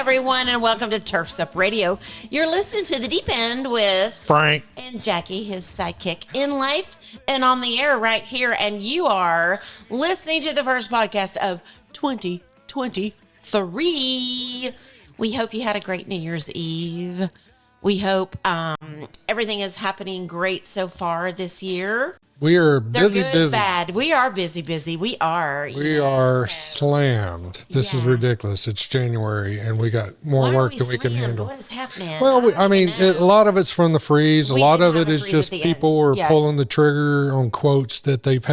everyone, and welcome to Turfs Up Radio. You're listening to The Deep End with Frank and Jacque, his sidekick in life and on the air right here. And you are listening to the first podcast of 2023. We hope you had a great New Year's Eve. We hope everything is happening great so far this year. We are busy. Bad. We are busy. We are. We are slammed. This is ridiculous. It's January, and we got more work than we can handle. What is happening? Well, a lot of it's from the freeze. A lot of it is just people are pulling the trigger on quotes that they've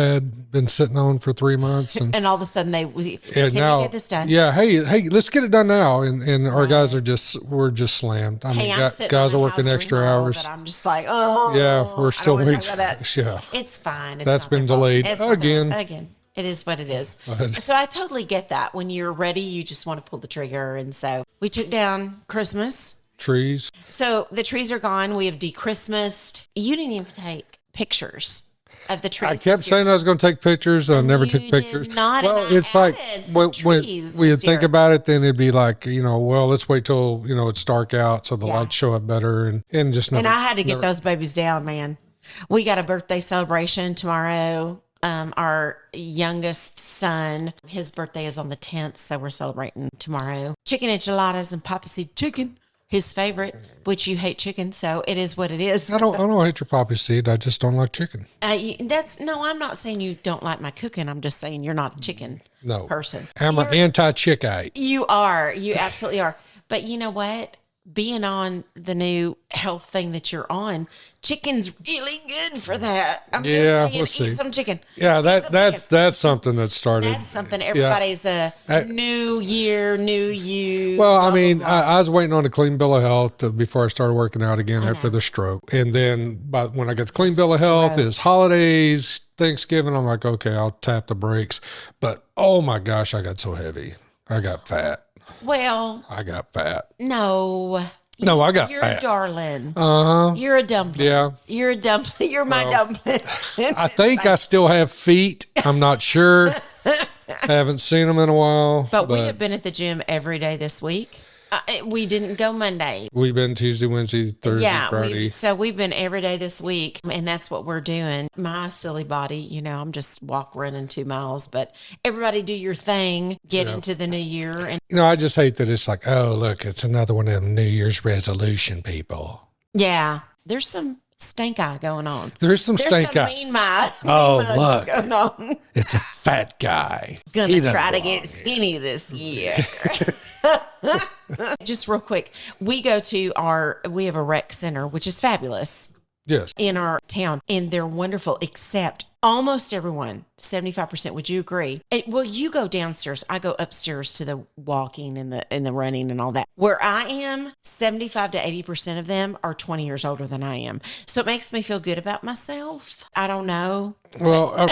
been sitting on for 3 months, and all of a sudden can we get this done? Yeah, hey, let's get it done now. And our guys we're just slammed. I mean, guys are working extra hours. I'm just like, oh, yeah, we're still waiting. Yeah, it's fine. That's been delayed again. It is what it is. So I totally get that. When you're ready, you just want to pull the trigger. And so we took down Christmas trees. So the trees are gone. We have de-Christmased. You didn't even take pictures of the trees. I kept saying I was going to take pictures. I never took pictures. It's like when you think about it, then it'd be like, let's wait till it's dark out so the lights show up better and just. And I had to get those babies down, man. We got a birthday celebration tomorrow. Our youngest son, his birthday is on the 10th, so we're celebrating tomorrow. Chicken enchiladas and poppy seed chicken, his favorite, which you hate chicken, so it is what it is. I don't hate your poppy seed. I just don't like chicken. I'm not saying you don't like my cooking. I'm just saying you're not a chicken person. I'm an anti-chickite. You are. You absolutely are. But you know what? Being on the new health thing that you're on, chicken's really good for that. We'll see. Eat some chicken. Yeah, that's something that started. That's something everybody's new year, new you. Well, I was waiting on a clean bill of health before I started working out again after the stroke. And then when I get the clean bill of health, it's holidays, Thanksgiving. I'm like, okay, I'll tap the brakes. But oh my gosh, I got so heavy. I got fat. Well, I got fat. No, I got You're fat. A darling. Uh-huh. You're a dumpling. Yeah. You're a dumpling. You're my dumpling. I think I still have feet. I'm not sure. I haven't seen them in a while. But we have been at the gym every day this week. We didn't go Monday. We've been Tuesday, Wednesday, Thursday, Friday. So we've been every day this week, and that's what we're doing. My silly body, I'm just running 2 miles, but everybody do your thing, get into the new year. And I just hate that it's like, oh, look, it's another one of them New Year's resolution people. Yeah, there's some stank eye going on. There's some stank eye. Mean eye. Look. Going on. It's a fat guy. Gonna try to get skinny this year. Just real quick, we have a rec center, which is fabulous. Yes. In our town, and they're wonderful, except almost everyone, 75%. Would you agree? You go downstairs. I go upstairs to the walking and the running and all that. Where I am, 75 to 80% of them are 20 years older than I am. So it makes me feel good about myself. I don't know. Well,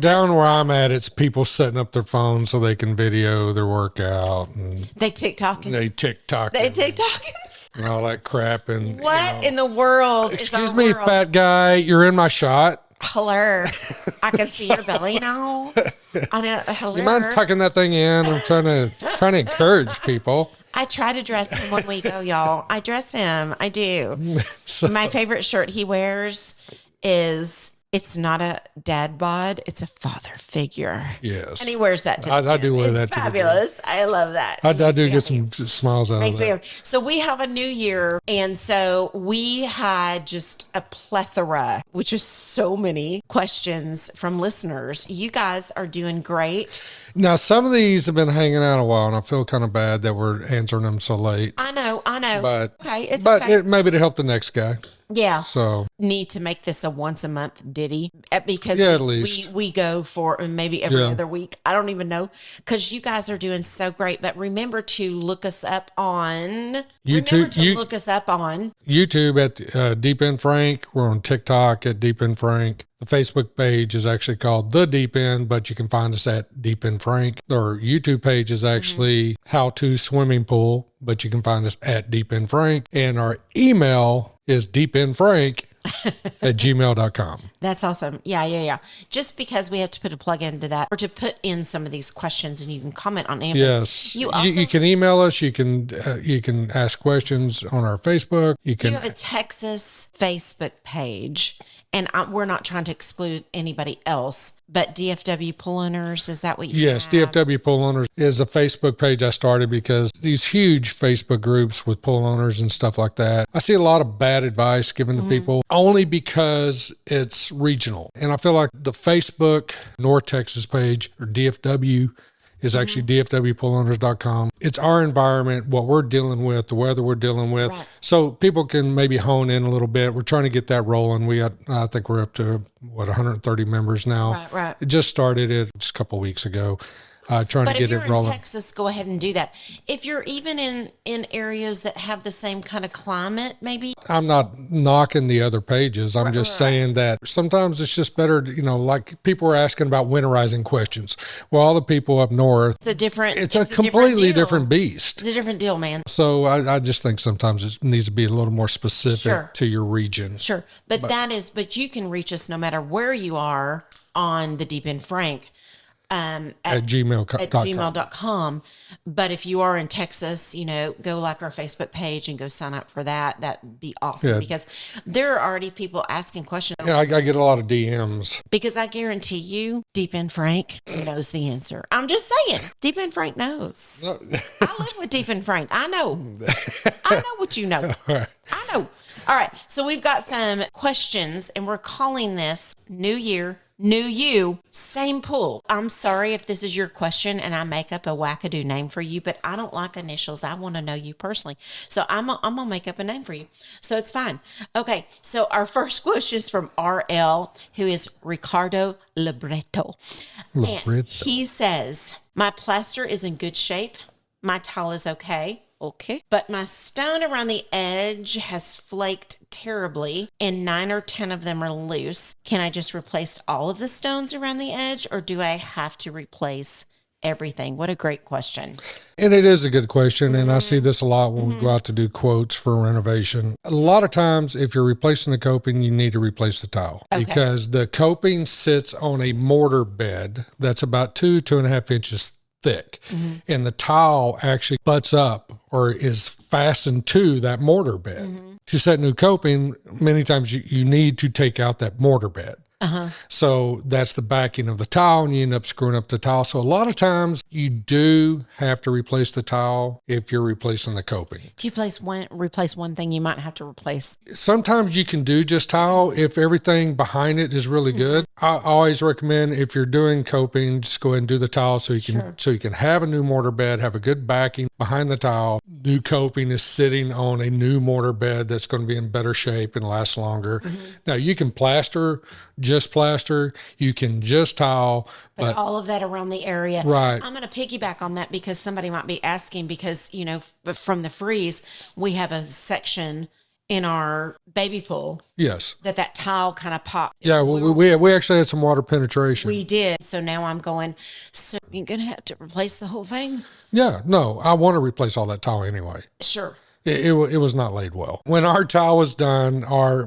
down where I'm at, it's people setting up their phones so they can video their workout. And they TikToking. And all that crap. And what in the world? Excuse me, fat guy, you're in my shot. Hello. I can see your belly now. I know. Hello. You mind tucking that thing in? I'm trying to encourage people. I try to dress him when we go, y'all. I dress him. I do. My favorite shirt he wears is. It's not a dad bod, it's a father figure. Yes. And he wears that to the I do wear it's that fabulous. To the I love that. I do get some smiles out of that. So we have a new year, and so we had just a plethora, which is so many questions from listeners. You guys are doing great. Now, some of these have been hanging out a while, and I feel kind of bad that we're answering them so late. I know. But, okay. Maybe to help the next guy. Yeah. So need to make this a once a month ditty because at least we go for maybe every other week. I don't even know because you guys are doing so great. But remember to look us up on YouTube. Look us up on YouTube at Deep End Frank. We're on TikTok at Deep End Frank. The Facebook page is actually called The Deep End, but you can find us at Deep End Frank. Our YouTube page is actually How to Swimming Pool, but you can find us at Deep End Frank. And our email is deependfrank at gmail.com. That's awesome. Yeah. Just because we have to put a plug into that or to put in some of these questions and you can comment on any of them. Yes. You can email us. You can ask questions on our Facebook. You have a Texas Facebook page. And we're not trying to exclude anybody else, but DFW Pool Owners, is that what you Yes, have? DFW Pool Owners is a Facebook page I started because these huge Facebook groups with pool owners and stuff like that, I see a lot of bad advice given to people only because it's regional. And I feel like the Facebook North Texas page, or DFW, is actually dfwpoolowners.com. It's our environment, what we're dealing with, the weather we're dealing with. Right. So people can maybe hone in a little bit. We're trying to get that rolling. I think we're up to, 130 members now. Right. It just started it just a couple of weeks ago. Trying to get it rolling. But if you're in Texas, go ahead and do that. If you're even in areas that have the same kind of climate, maybe. I'm not knocking the other pages. I'm just saying that sometimes it's just better, like people were asking about winterizing questions. Well, all the people up north, it's a completely different beast. It's a different deal, man. So I just think sometimes it needs to be a little more specific to your region. Sure. But you can reach us no matter where you are on the Deep End Frank. At gmail.com. But if you are in Texas, go like our Facebook page and go sign up for that. That'd be awesome because there are already people asking questions. Yeah, I get a lot of DMs. Because I guarantee you, Deep End Frank knows the answer. I'm just saying, Deep End Frank knows. No. I live with Deep End Frank. I know. I know what you know. I know. All right. So we've got some questions and we're calling this New Year, New You, same pool. I'm sorry if this is your question and I make up a wackadoo name for you, but I don't like initials. I want to know you personally. So I'm going to make up a name for you. So it's fine. Okay. So our first question is from RL, who is Ricardo Libretto. And he says, my plaster is in good shape. My tile is okay. Okay. But my stone around the edge has flaked terribly and 9 or 10 of them are loose. Can I just replace all of the stones around the edge or do I have to replace everything? What a great question. And it is a good question. And I see this a lot when we go out to do quotes for renovation. A lot of times, if you're replacing the coping, you need to replace the tile because the coping sits on a mortar bed that's about 2.5 inches thick. And the tile actually butts up or is fastened to that mortar bed. To set new coping, many times you need to take out that mortar bed. So that's the backing of the tile and you end up screwing up the tile. So a lot of times you do have to replace the tile if you're replacing the coping. If you replace one thing, you might have to replace. Sometimes you can do just tile if everything behind it is really good. I always recommend if you're doing coping, just go ahead and do the tile so you can have a new mortar bed, have a good backing behind the tile. New coping is sitting on a new mortar bed that's going to be in better shape and last longer. Now you can just plaster, you can just tile. But all of that around the area. Right. I'm going to piggyback on that because somebody might be asking because, from the freeze, we have a section in our baby pool. Yes. That tile kind of popped. Yeah, we actually had some water penetration. We did. So now I'm going, so you're going to have to replace the whole thing? Yeah, no, I want to replace all that tile anyway. Sure. It was not laid well. When our tile was done,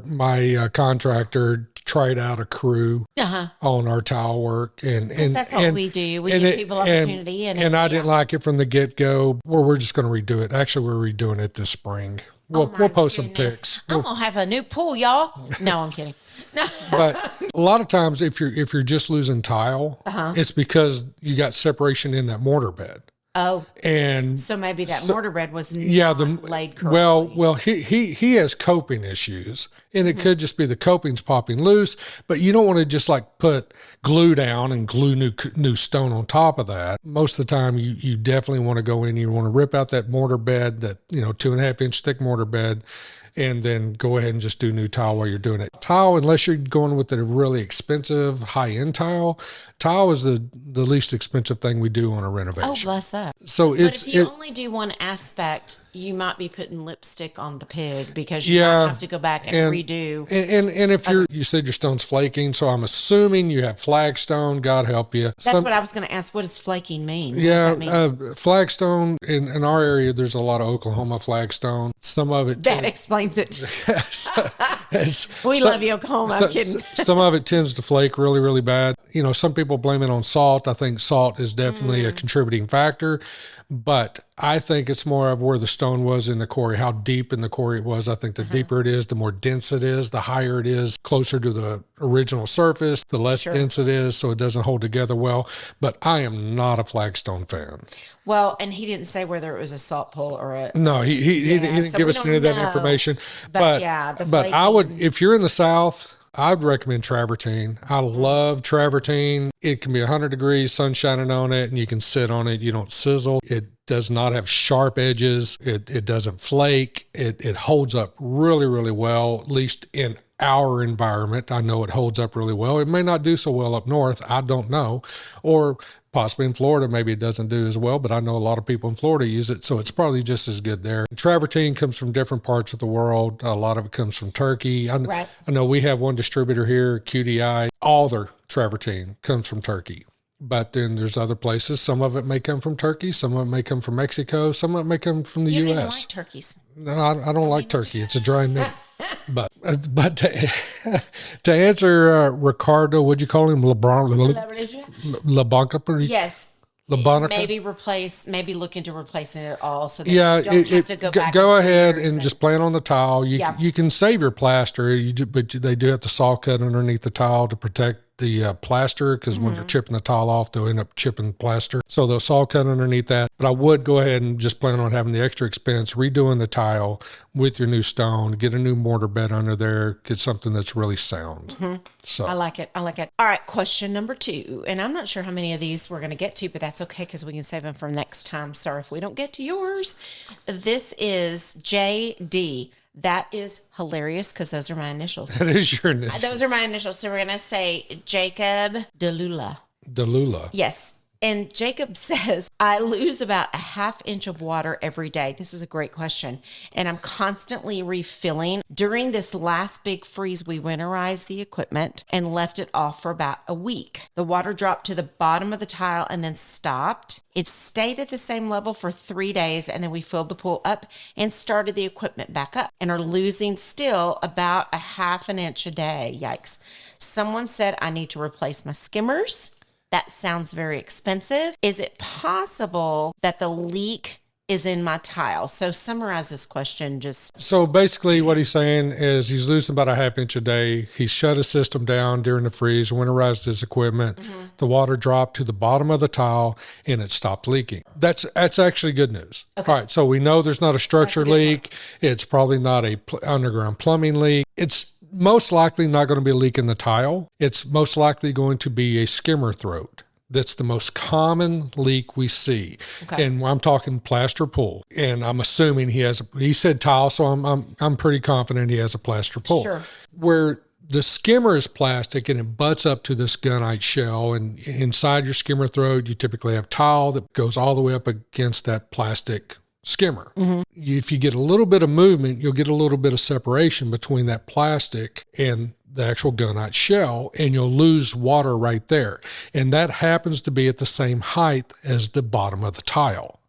my contractor tried out a crew on our tile work, and that's what we do. We give people opportunity, and I didn't like it from the get go. We're just going to redo it. Actually, we're redoing it this spring. We'll post some pics. I'm gonna have a new pool, y'all. No, I'm kidding. No. But a lot of times, if you're just losing tile, it's because you got separation in that mortar bed. Oh, and so maybe that mortar bed was not laid correctly. Well, he has coping issues, and it could just be the coping's popping loose. But you don't want to just like put glue down and glue new stone on top of that. Most of the time, you definitely want to go in. You want to rip out that mortar bed, that 2.5 inch thick mortar bed, and then go ahead and just do new tile while you're doing it. Tile, unless you're going with a really expensive high-end tile is the least expensive thing we do on a renovation. Oh, bless up. So but if you only do one aspect you might be putting lipstick on the pig because you might have to go back and redo. And if you said your stone's flaking, so I'm assuming you have flagstone. God help you. That's what I was going to ask. What does flaking mean? Flagstone in our area, there's a lot of Oklahoma flagstone. Some of it that explains it. We love you, Oklahoma. I'm kidding. Some of it tends to flake really, really bad. Some people blame it on salt. I think salt is definitely a contributing factor, but I think it's more of where the stone was in the quarry, how deep in the quarry it was. I think the deeper it is, the more dense it is, the higher it is, closer to the original surface, the less dense it is, so it doesn't hold together well. But I am not a flagstone fan. Well, and he didn't say whether it was a salt pull or a... No, he didn't give us any of that information. But I would, if you're in the South, I'd recommend travertine. I love travertine. It can be 100 degrees, sun shining on it, and you can sit on it. You don't sizzle. It does not have sharp edges. It doesn't flake. It holds up really, really well, at least in our environment. I know it holds up really well. It may not do so well up north. I don't know. Or possibly in Florida, maybe it doesn't do as well, but I know a lot of people in Florida use it, so it's probably just as good there. Travertine comes from different parts of the world. A lot of it comes from Turkey. I know we have one distributor here, QDI. All their travertine comes from Turkey. But then there's other places. Some of it may come from Turkey. Some of it may come from Mexico. Some of it may come from the U.S. You don't like turkeys. No, I don't like turkey. It's a dry meat. But to answer Ricardo, would you call him LeBlanc? Yes. Maybe look into replacing it all so that you don't have to go back. Go ahead and just plan on the tile. You can save your plaster, but they do have to saw cut underneath the tile to protect the plaster, because when you're chipping the tile off, they'll end up chipping plaster. So they'll saw cut underneath that. But I would go ahead and just plan on having the extra expense, redoing the tile with your new stone, get a new mortar bed under there, get something that's really sound. So I like it. All right, question number 2. And I'm not sure how many of these we're going to get to, but that's okay because we can save them for next time. Sorry if we don't get to yours. This is JD. That is hilarious because those are my initials. That is your initials. Those are my initials. So we're going to say Jacob DeLula. DeLula. Yes. And Jacob says, I lose about a ½ inch of water every day. This is a great question. And I'm constantly refilling. During this last big freeze, we winterized the equipment and left it off for about a week. The water dropped to the bottom of the tile and then stopped. It stayed at the same level for 3 days, and then we filled the pool up and started the equipment back up and are losing still about a ½ inch a day. Yikes. Someone said I need to replace my skimmers. That sounds very expensive. Is it possible that the leak is in my tile? So summarize this question. So basically what he's saying is he's losing about a ½ inch a day. He shut his system down during the freeze, winterized his equipment. The water dropped to the bottom of the tile and it stopped leaking. That's actually good news. Okay. All right. So we know there's not a structure leak. It's probably not a underground plumbing leak. It's most likely not going to be a leak in the tile. It's most likely going to be a skimmer throat. That's the most common leak we see. Okay. And I'm talking plaster pool. And I'm assuming he said tile, so I'm pretty confident he has a plaster pool. Sure. Where the skimmer is plastic and it butts up to this gunite shell, and inside your skimmer throat, you typically have tile that goes all the way up against that plastic skimmer. If you get a little bit of movement, you'll get a little bit of separation between that plastic and the actual gunite shell, and you'll lose water right there. And that happens to be at the same height as the bottom of the tile.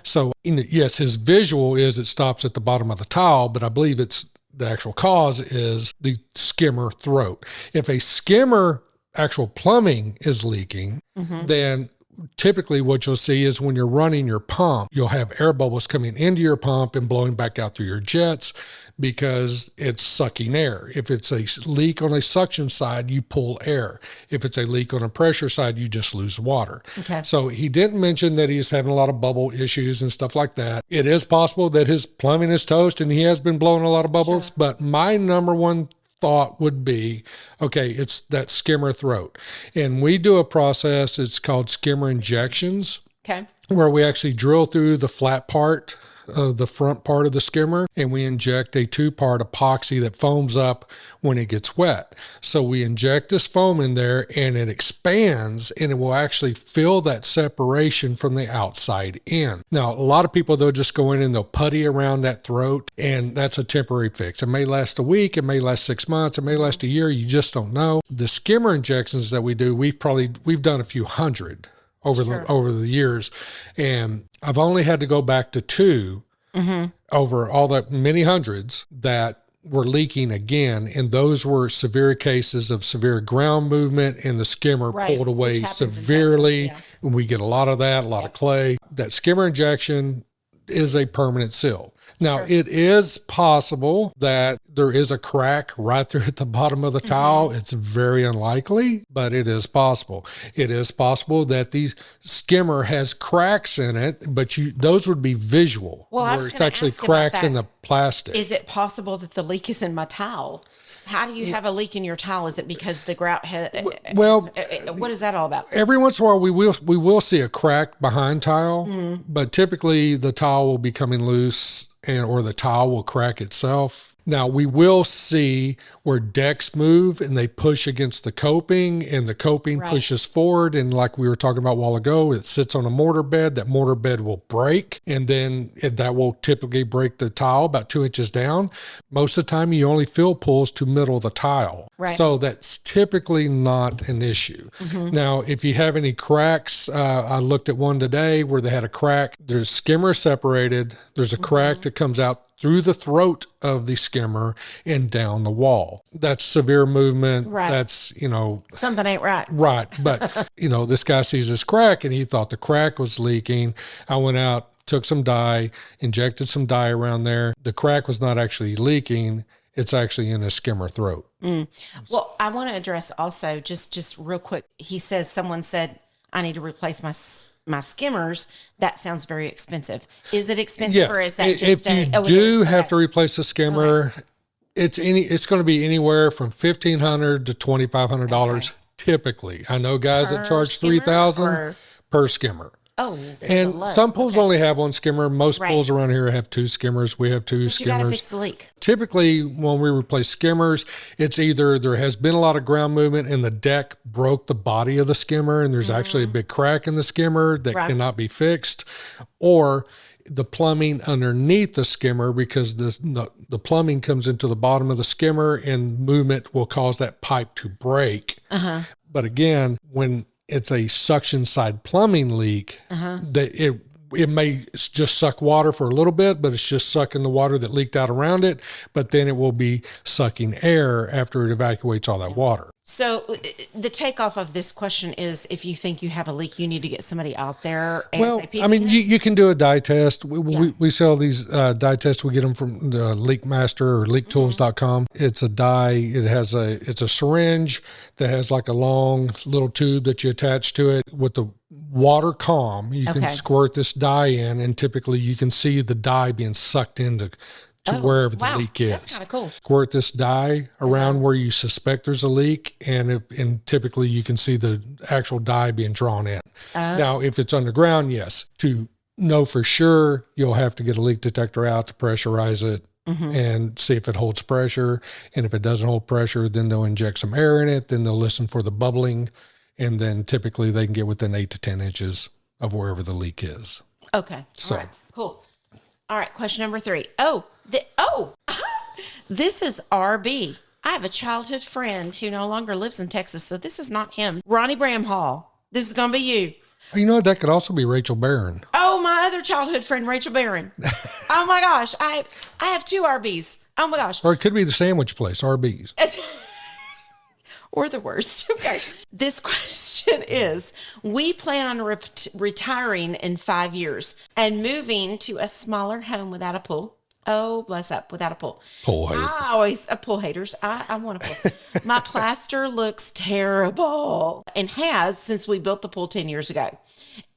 So yes, his visual is it stops at the bottom of the tile, but I believe it's the actual cause is the skimmer throat. If a skimmer actual plumbing is leaking, then typically what you'll see is when you're running your pump, you'll have air bubbles coming into your pump and blowing back out through your jets because it's sucking air. If it's a leak on a suction side, you pull air. If it's a leak on a pressure side, you just lose water. Okay. So he didn't mention that he's having a lot of bubble issues and stuff like that. It is possible that his plumbing is toast and he has been blowing a lot of bubbles, but my number one thought would be, okay, it's that skimmer throat. And we do a process, it's called skimmer injections, where we actually drill through the flat part the front part of the skimmer, and we inject a 2-part epoxy that foams up when it gets wet. So we inject this foam in there and it expands, and it will actually fill that separation from the outside in. Now, a lot of people, they'll just go in and they'll putty around that throat, and that's a temporary fix. It may last a week, it may last 6 months, it may last a year, you just don't know. The skimmer injections that we do, we've done a few hundred over the years, and I've only had to go back to 2 over all the many hundreds that were leaking again, and those were severe cases of severe ground movement, and the skimmer pulled away severely. Texas, and we get a lot of that, a lot of clay. That skimmer injection is a permanent seal. Now, it is possible that there is a crack right there at the bottom of the towel. It's very unlikely, but it is possible. It is possible that the skimmer has cracks in it, but those would be visual, where it's actually cracks in the plastic. Is it possible that the leak is in my towel? How do you have a leak in your towel? Is it because the grout has... Well, what is that all about? Every once in a while, we will see a crack behind tile, but typically the towel will be coming loose, or the towel will crack itself. Now, we will see where decks move and they push against the coping, and the coping pushes forward. And like we were talking about a while ago, it sits on a mortar bed. That mortar bed will break, and then that will typically break the tile about 2 inches down. Most of the time, you only feel pulls to middle of the tile. So that's typically not an issue. Now, if you have any cracks, I looked at one today where they had a crack. There's skimmer separated. There's a crack that comes out through the throat of the skimmer and down the wall. That's severe movement. That's, something ain't right. But, this guy sees this crack and he thought the crack was leaking. I went out, took some dye, injected some dye around there. The crack was not actually leaking. It's actually in a skimmer throat. Well, I want to address also, just real quick. Someone said, I need to replace my skimmers. That sounds very expensive. Is it expensive? Yes. Or is that just if you have to replace a skimmer, it's going to be anywhere from $1,500 to $2,500 typically. I know guys that charge $3,000 per skimmer. Oh, and some pools only have one skimmer. Most pools around here have 2 skimmers. We have 2 skimmers. You got to fix the leak. Typically, when we replace skimmers, it's either there has been a lot of ground movement and the deck broke the body of the skimmer, and there's actually a big crack in the skimmer that cannot be fixed, or the plumbing underneath the skimmer, because the plumbing comes into the bottom of the skimmer and movement will cause that pipe to break. But again, when it's a suction side plumbing leak, that it may just suck water for a little bit, but it's just sucking the water that leaked out around it. But then it will be sucking air after it evacuates all that water. So the takeoff of this question is, if you think you have a leak, you need to get somebody out there. Well, I mean, you can do a dye test. We sell these dye tests. We get them from the Leak Master or leaktools.com. It's a dye. It's a syringe that has like a long little tube that you attach to it. With the water calm, you can squirt this dye in, and typically you can see the dye being sucked into wherever the leak is. That's kind of cool. Squirt this dye around where you suspect there's a leak, and typically you can see the actual dye being drawn in. Now, if it's underground, yes. To know for sure, you'll have to get a leak detector out to pressurize it and see if it holds pressure. And if it doesn't hold pressure, then they'll inject some air in it. Then they'll listen for the bubbling, and then typically they can get within 8 to 10 inches of wherever the leak is. Okay. So. All right. Cool. All right. Question number 3. This is RB. I have a childhood friend who no longer lives in Texas, so this is not him. Ronnie Bramhall. This is going to be you. You know, that could also be Rachel Barron. Oh, my other childhood friend, Rachel Barron. Oh, my gosh. I have 2 RBs. Oh, my gosh. Or it could be the sandwich place, RB's. Or the worst. Okay. This question is, we plan on retiring in 5 years and moving to a smaller home without a pool. Oh, bless up, without a pool. Pool haters. Pool haters. I want a pool. My plaster looks terrible and has since we built the pool 10 years ago.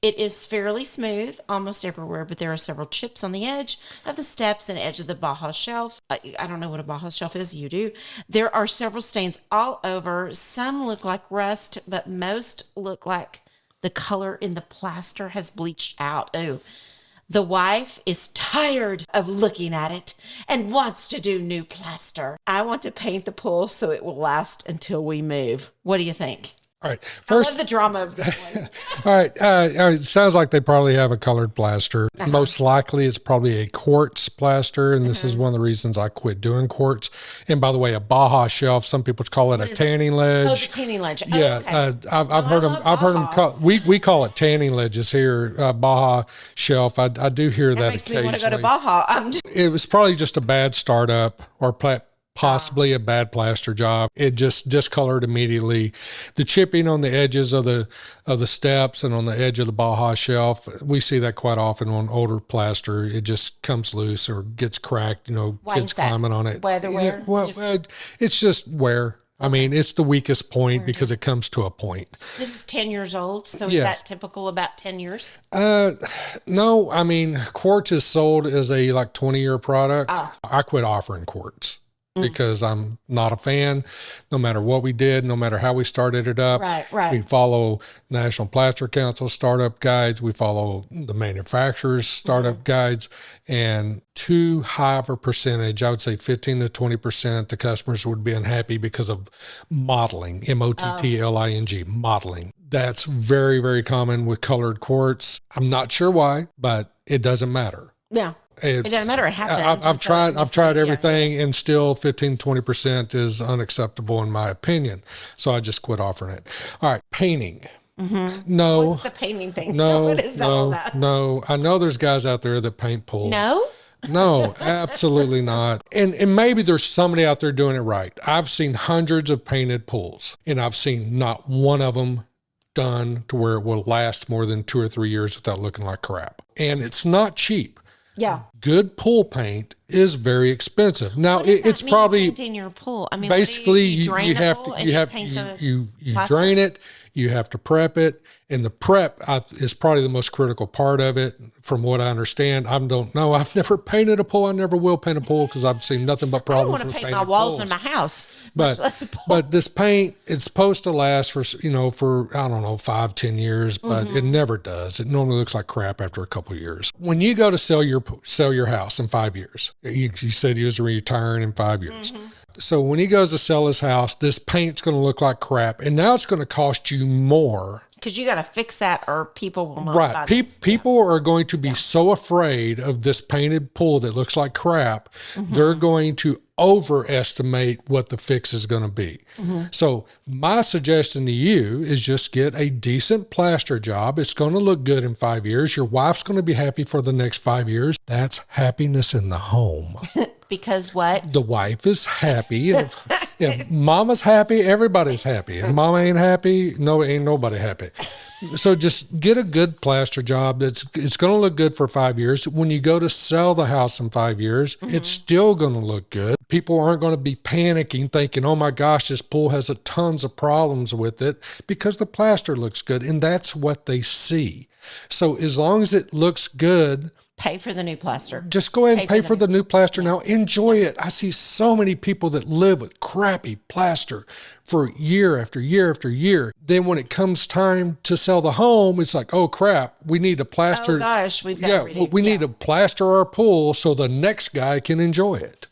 It is fairly smooth almost everywhere, but there are several chips on the edge of the steps and edge of the Baja shelf. I don't know what a Baja shelf is. You do. There are several stains all over. Some look like rust, but most look like the color in the plaster has bleached out. Oh, The wife is tired of looking at it and wants to do new plaster. I want to paint the pool so it will last until we move. What do you think? All right. I First, love the drama of this one. all right. It sounds like they probably have a colored plaster. Most likely it's probably a quartz plaster. And this is one of the reasons I quit doing quartz. And by the way, a Baja shelf, some people call it a tanning ledge. Oh, the tanning ledge. Oh, Yeah, okay. I've heard them. I've heard them call. We call it tanning ledges here. Baja shelf. I do hear that Makes occasionally. me want to go to Baja. It was probably just a bad startup or possibly a bad plaster job. It just discolored immediately. The chipping on the edges of the steps and on the edge of the Baja shelf, we see that quite often on older plaster. It just comes loose or gets cracked. Why Kids is that? climbing on it. Weather wear? It's just wear. I mean, it's the weakest point because it comes to a point. This is 10 years old, so is Yes. that typical about 10 years? No, I mean, quartz is sold as a 20-year product. I quit offering quartz because I'm not a fan. No matter what we did, no matter how we started it up, Right. we follow National Plaster Council startup guides. We follow the manufacturer's startup guides, and too high of a percentage, I would say 15 to 20%, the customers would be unhappy because of mottling, mottling, mottling. That's very, very common with colored quartz. I'm not sure why, but it doesn't matter. Yeah. It doesn't matter. It happens. I've tried everything, and still 15, 20% is unacceptable in my opinion. So I just quit offering it. All right, painting. No. What's the painting thing? No, What is that all about? no. I know there's guys out there that paint pools. No? No, absolutely not. And maybe there's somebody out there doing it right. I've seen hundreds of painted pools, and I've seen not one of them done to where it will last more than 2 or 3 years without looking like crap. And it's not cheap. Yeah. Good pool paint is very expensive. Now What does that it's mean, probably painting your pool. I mean, basically you drain the have pool to and paint the you plaster? drain it, you have to prep it, and the prep is probably the most critical part of it. From what I understand, I don't know. I've never painted a pool. I never will paint a pool because I've seen nothing but I don't problems want to with paint painted my walls pools. in my house. much less a pool. But this paint, it's supposed to last for I don't know 5-10 years, but it never does. It normally looks like crap after a couple of years. When you go to sell your house in 5 years, you said you was retiring in 5 years. So when he goes to sell his house, this paint's going to look like crap, and now it's going to cost you more. Because you got to fix that, or people will not buy this. People are going to be so afraid of this painted pool that looks like crap, they're going to overestimate what the fix is going to be. So my suggestion to you is just get a decent plaster job. It's going to look good in 5 years. Your wife's going to be happy for the next 5 years. That's happiness in the home. Because what? The wife is happy. If mama's happy, everybody's happy. If mama ain't happy, ain't nobody happy. So just get a good plaster job. It's going to look good for 5 years. When you go to sell the house in 5 years, it's still going to look good. People aren't going to be panicking, thinking, oh my gosh, this pool has tons of problems with it, because the plaster looks good. And that's what they see. So as long as it looks good, Pay for the new plaster. just go ahead and pay for the new plaster now. Enjoy it. I see so many people that live with crappy plaster for year after year after year. Then when it comes time to sell the home, it's like, oh crap, we need to plaster. Oh gosh, we've got to redo. We need to plaster our pool so the next guy can enjoy it.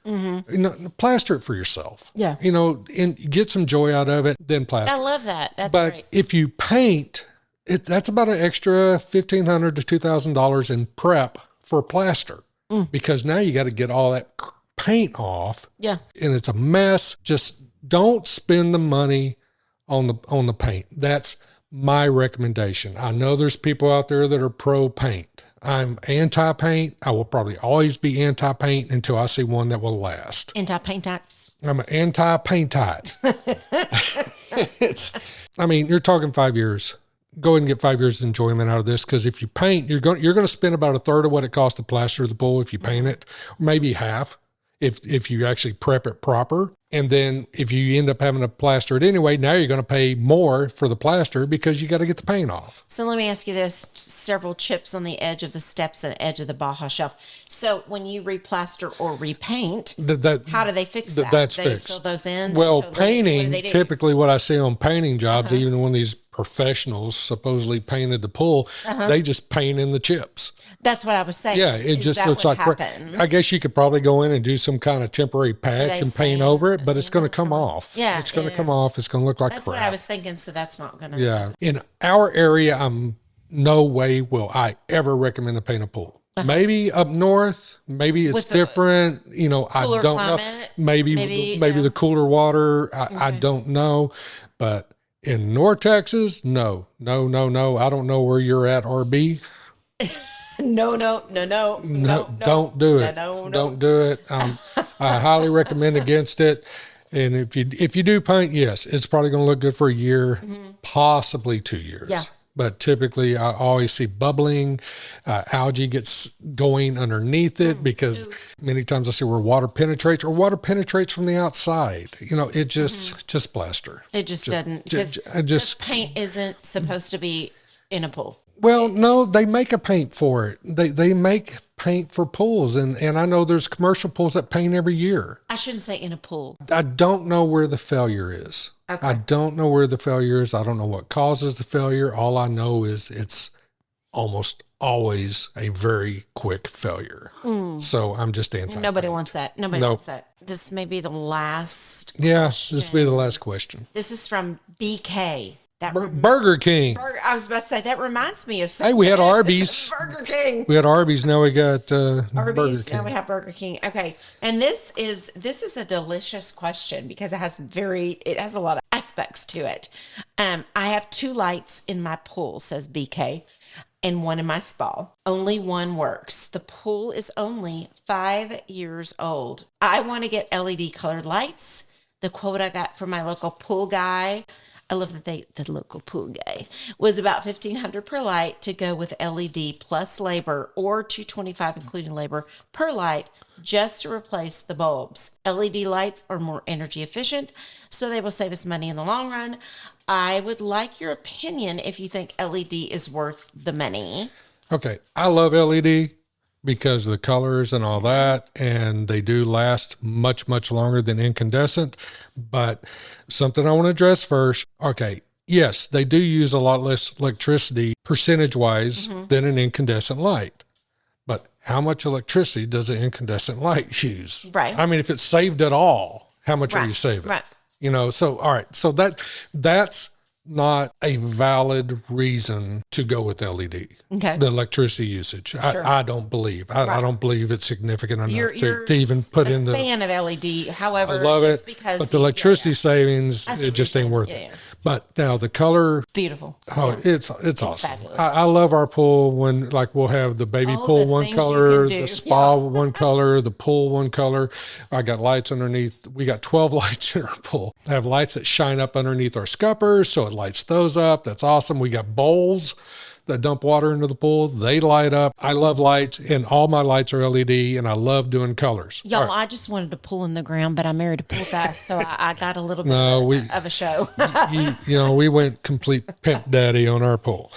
Plaster it for yourself. Yeah. And get some joy out of it, then plaster. I love that. That's But great. if you paint, that's about an extra $1,500 to $2,000 in prep for plaster, because now you got to get all that paint off. Yeah. And it's a mess. Just don't spend the money on the paint. That's my recommendation. I know there's people out there that are pro paint. I'm anti-paint. I will probably always be anti-paint until I see one that will last. Anti-paint. I'm an anti-paintite. You're talking 5 years. Go ahead and get 5 years of enjoyment out of this, because if you paint, you're going to spend about a third of what it costs to plaster the pool if you paint it, maybe half if you actually prep it proper. And then if you end up having to plaster it anyway, now you're going to pay more for the plaster because you got to get the paint off. So let me ask you this: several chips on the edge of the steps and edge of the Baja shelf. So when you replaster or repaint, how do they fix that? That's they fixed. fill those in? Well, What do painting, they do? typically what I see on painting jobs, even when these professionals supposedly painted the pool, they just paint in the chips. That's what I was saying. Yeah, it just looks like I guess you could probably go in and do some kind of temporary patch and paint over it, but it's going to come off. Yeah, it's going to come off. It's going to look like that's crap. what I was thinking. So that's not going to. Yeah, in our area, no way will I ever recommend to paint a pool. Maybe up north, maybe it's different. You know, I don't know. Maybe the cooler water. I don't know, but in North Texas, no. I don't know where you're at, RB. No, don't do it. Don't do it. I highly recommend against it. And if you do paint, yes, it's probably going to look good for a year, possibly 2 years. Yeah. But typically, I always see bubbling, algae gets going underneath it because many times I see where water penetrates from the outside. You know, it just plaster. It just doesn't. Because paint isn't supposed to be in a pool. Well, no, they make a paint for it. They make paint for pools, and I know there's commercial pools that paint every year. I shouldn't say in a pool. I don't know where the failure is. Okay. I don't know where the failure is. I don't know what causes the failure. All I know is it's almost always a very quick failure. So I'm just anti. Nobody wants that. Nobody wants that. This may be the last question. Yeah, this will be the last question. This is from BK. Burger King. I was about to say, that reminds me of something. Hey, we had Arby's. Burger King. We had Arby's. Now we got Arby's. Burger King. Now we have Burger King. Okay. And this is a delicious question because it has a lot of aspects to it. I have 2 lights in my pool, says BK, and 1 in my spa. Only 1 works. The pool is only 5 years old. I want to get LED colored lights. The quote I got from my local pool guy, I love that the local pool guy, was about $1,500 per light to go with LED plus labor, or $225 including labor per light, just to replace the bulbs. LED lights are more energy efficient, so they will save us money in the long run. I would like your opinion if you think LED is worth the money. Okay, I love LED because of the colors and all that, and they do last much, much longer than incandescent. But something I want to address first. Okay, yes, they do use a lot less electricity percentage-wise than an incandescent light. But how much electricity does an incandescent light use? Right. I mean, if it's saved at all, how much are you saving? Right. You know, so, all right. So that's not a valid reason to go with LED. Okay. The electricity usage. Sure. I don't believe. I don't believe it's significant enough to even put into. I'm a fan of LED. However, I love just it, because but the electricity savings, it just ain't worth it. But now the color, beautiful. Oh, it's awesome. Fabulous. I love our pool when we'll have the baby pool one color, the spa one color, the pool one color. I got lights underneath. We got 12 lights in our pool. I have lights that shine up underneath our scuppers, so it lights those up. That's awesome. We got bowls that dump water into the pool. They light up. I love lights, and all my lights are LED, and I love doing colors. Y'all, I just wanted to pull in the ground, but I married a pool guy, so I got a little bit of a show. We went complete pimp daddy on our pool.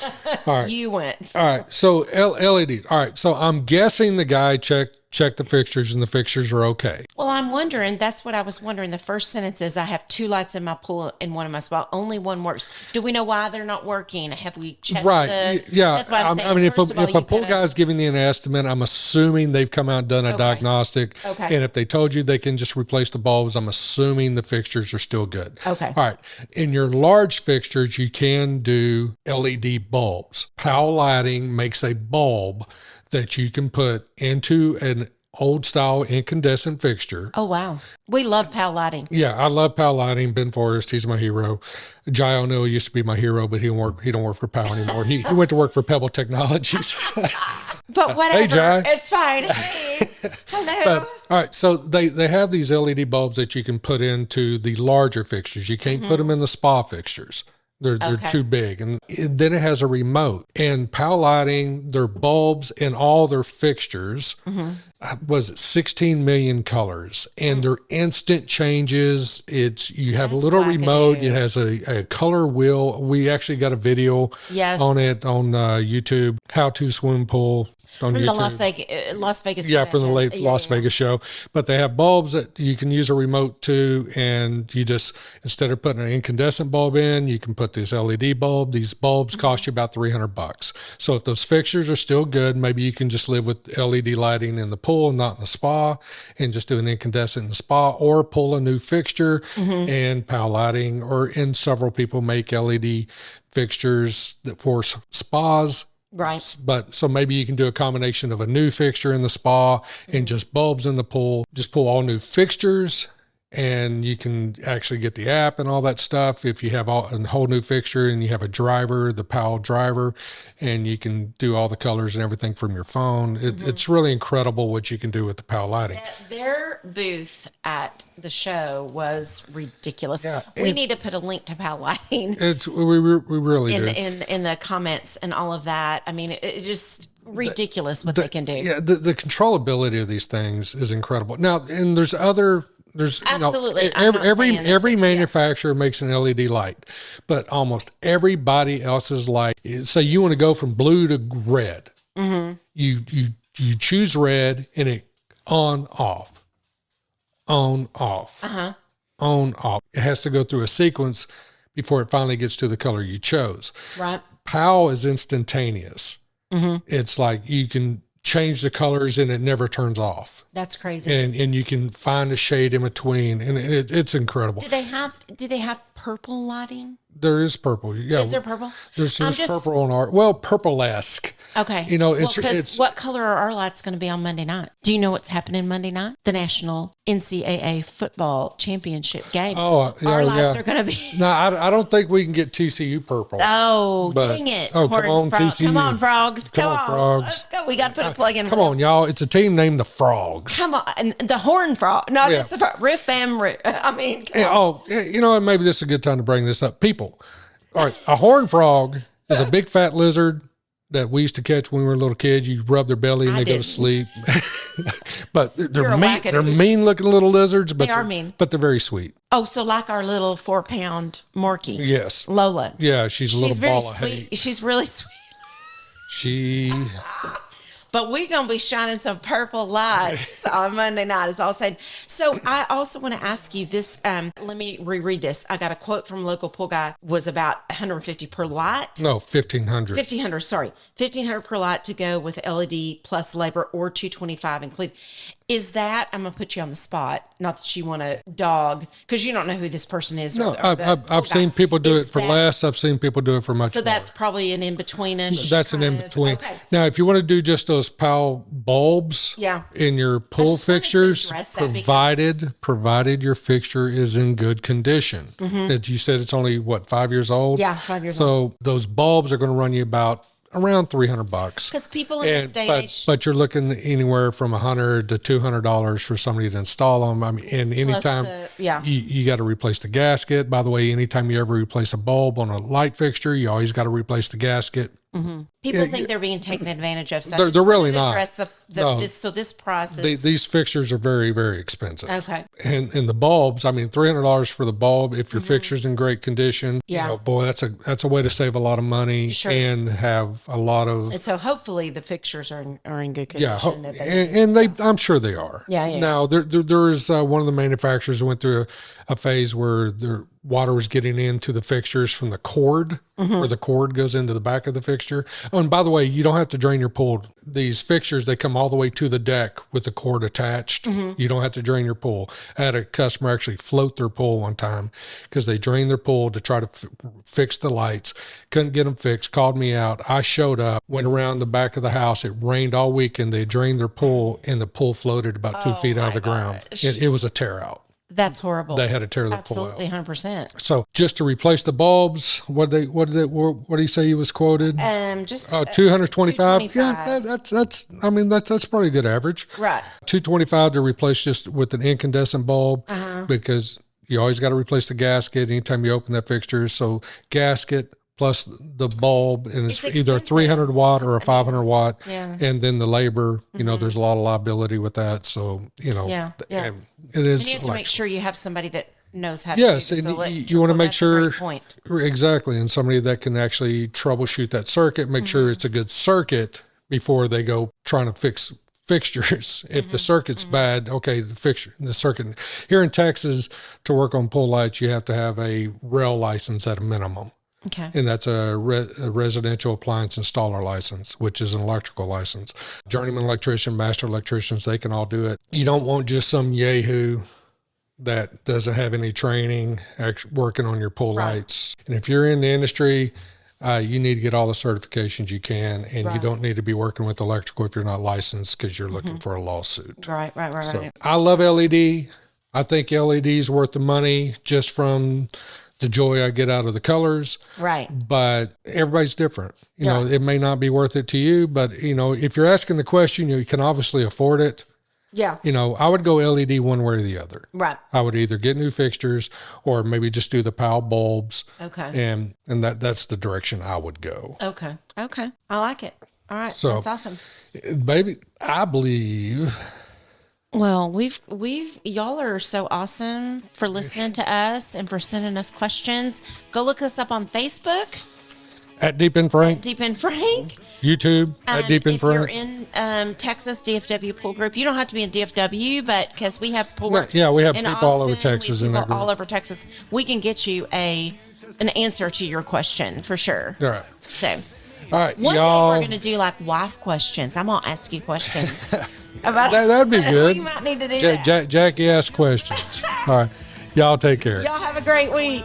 All right. You went. All right. So LED. All right. So I'm guessing the guy checked the fixtures, and the fixtures are okay. Well, I'm wondering, that's what I was wondering. The first sentence is, I have 2 lights in my pool and 1 in my spa. Only 1 works. Do we know why they're not working? Have we checked? Right. Yeah. That's what I'm saying. I mean, if a pool guy's giving you an estimate, I'm assuming they've come out and done a diagnostic. Okay. And if they told you they can just replace the bulbs, I'm assuming the fixtures are still good. Okay. All right. In your large fixtures, you can do LED bulbs. Powell Lighting makes a bulb that you can put into an old style incandescent fixture. Oh, wow. We love Powell Lighting. Yeah, I love Powell Lighting. Ben Forrest, he's my hero. Jai O'Neill used to be my hero, but he don't work for Powell anymore. He went to work for Pebble Technologies. But whatever. Hey, Jai. It's fine. Hey. Hello. All right, so they have these LED bulbs that you can put into the larger fixtures. You can't put them in the spa fixtures. They're too big. And then it has a remote. And Powell Lighting, their bulbs and all their fixtures, was it 16 million colors, and they're instant changes. You have That's a little remote. wackadoo. It has a color wheel. We actually got a video Yes. on it on YouTube, how to swim pool on From YouTube. the Las Vegas. Yeah, from the convention. late Las Vegas show. But they have bulbs that you can use a remote to, and you just, instead of putting an incandescent bulb in, you can put this LED bulb. These bulbs cost you about $300. So if those fixtures are still good, maybe you can just live with LED lighting in the pool, not in the spa, and just do an incandescent in the spa, or pull a new fixture and POW lighting, and several people make LED fixtures for spas. Right. But so maybe you can do a combination of a new fixture in the spa and just bulbs in the pool. Just pull all new fixtures, and you can actually get the app and all that stuff. If you have a whole new fixture and you have a driver, the POW driver, and you can do all the colors and everything from your phone. It's really incredible what you can do with the POW lighting. Their booth at the show was ridiculous. Yeah, we need to put a link to POW lighting We really do. in the comments and all of that. I mean, it's just ridiculous what they can do. Yeah, the controllability of these things is incredible. Now, and there's Absolutely. I'm not saying every manufacturer makes an LED light, but almost everybody else's light. Say you want to go from blue to red. You choose red, and it on off. On off. On off. It has to go through a sequence before it finally gets to the color you chose. Right. POW is instantaneous. It's like you can change the colors and it never turns off. That's crazy. And you can find a shade in between, and it's incredible. Do they have purple lighting? There is purple. Yeah. Is there purple? There's purple on our, purple-esque. Okay. It's what color are our lights going to be on Monday night? Do you know what's happening Monday night? The National NCAA Football Championship game. Oh, yeah, our lights are going to be. No, I don't think we can get TCU purple. Oh, But- dang it. oh, come on, TCU. Come on, Frogs. Come on, Frogs. Let's go. We got to put a plug in. Come on, y'all. It's a team named the Frogs. Come on. And the Horn Frog. Not Yeah. just the frog. Riff, bam, riff. I mean, come on. Maybe this is a good time to bring this up. People, all right, a horned frog is a big fat lizard that we used to catch when we were little kids. You rub their belly and I they go to didn't. sleep. But You're they're a mean. wackadoo. They're mean looking little lizards, but They are mean. But they're very sweet. Oh, so like our little 4-pound Morkie. Yes. Lola. Yeah, she's a little She's very ball sweet. of hate. She's really sweet. She. But we're going to be shining some purple lights on Monday night, is all I'm saying. So I also want to ask you this. Let me reread this. I got a quote from a local pool guy, was about $150 per light. No, 1,500. 1,500, sorry. 1,500 per light to go with LED plus labor, or $225 included. Is that, I'm going to put you on the spot, not that you want to dog, because you don't know who this person is. No, or the pool I've guy. seen people do Is it for that- less. I've seen people do it for much So more. that's probably an in-betweenish. That's an kind in of- between. Okay. Now, if you want to do just those POW bulbs Yeah. in your pool just wanted to fixtures, address that provided your fixture is in good condition. As you said, it's only 5 years old? Mm-hmm. Yeah, 5 years old. So those bulbs are going to run you about around $300. Because people in this day and age. But you're looking anywhere from $100 to $200 for somebody to install them. I mean, and anytime you got to replace the gasket. By the way, anytime you ever replace a bulb on a light fixture, you always got to replace the gasket. People think they're being taken advantage of. So I They're just really wanted to not. address No. this process. These fixtures are very, very expensive. Okay. And the bulbs, I mean, $300 for the bulb. If your fixture's in great condition, Yeah. boy, that's a way to save a lot of money Sure. and have a lot of. And so hopefully the fixtures are in good Yeah, condition. that they and they, I'm sure they are. Yeah. Now there is one of the manufacturers went through a phase where their water was getting into the fixtures from the cord, where the cord goes into the back of the fixture. Oh, and by the way, you don't have to drain your pool. These fixtures, they come all the way to the deck with the cord attached. You don't have to drain your pool. I had a customer actually float their pool one time because they drained their pool to try to fix the lights. Couldn't get them fixed. Called me out. I showed up, went around the back of the house. It rained all weekend. They drained their pool, and the pool floated about 2 feet out of the ground. It was a tear out. That's horrible. They had to tear the Absolutely, pool out. 100%. So just to replace the bulbs, what did he say he was quoted? Just 225. 225. Yeah, that's probably a good average. Right. 225 to replace just with an incandescent bulb because you always got to replace the gasket anytime you open that fixture. So gasket, plus the bulb, and it's either expensive. 300 watt or a 500 watt. Yeah. And then the labor, you know, there's a lot of liability with that. So, you know, Yeah, yeah. and it is. And you have to like, make sure you have somebody that knows how to yes, do this. and you want to make sure point. exactly, and somebody that can actually troubleshoot that circuit, make sure it's a good circuit before they go trying to fix fixtures. If the circuit's bad, okay, the circuit here in Texas, to work on pool lights, you have to have a rail license at a minimum. Okay. And that's a residential appliance installer license, which is an electrical license. Journeyman electrician, master electricians, they can all do it. You don't want just some yahoo that doesn't have any training working on your pool lights. And if you're in the industry, you need to get all the certifications you can, and you don't need to be working with electrical if you're not licensed, because you're looking for a lawsuit. Right. So I love LED. I think LED is worth the money just from the joy I get out of the colors. Right. But everybody's different. You know, it may not be worth it to you, but, you know, if you're asking the question, you can obviously afford it. Yeah. You know, I would go LED one way or the other. Right. I would either get new fixtures or maybe just do the PAL bulbs. Okay. And that's the direction I would go. Okay. I like it. All right. So, that's awesome. Baby, I believe. Well, y'all are so awesome for listening to us and for sending us questions. Go look us up on Facebook At Deep in Frank. Deep in Frank. YouTube at Deep in Frank. If you're in Texas, DFW Pool Group, you don't have to be in DFW, but because we have Poolwerx. Yeah, we have in people all over Austin, Texas we in have that people group. all over Texas. We can get you an answer to your question for sure. All right. So, All right, one y'all. day we're going to do like wife questions. I'm going to ask you questions. About That'd be good. We might need to do that. Jackie asks questions. All right. Y'all take care. Y'all have a great week.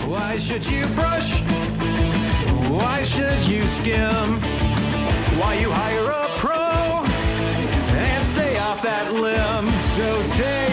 Why should you brush? Why should you skim? Why you hire a pro and stay off that limb? So take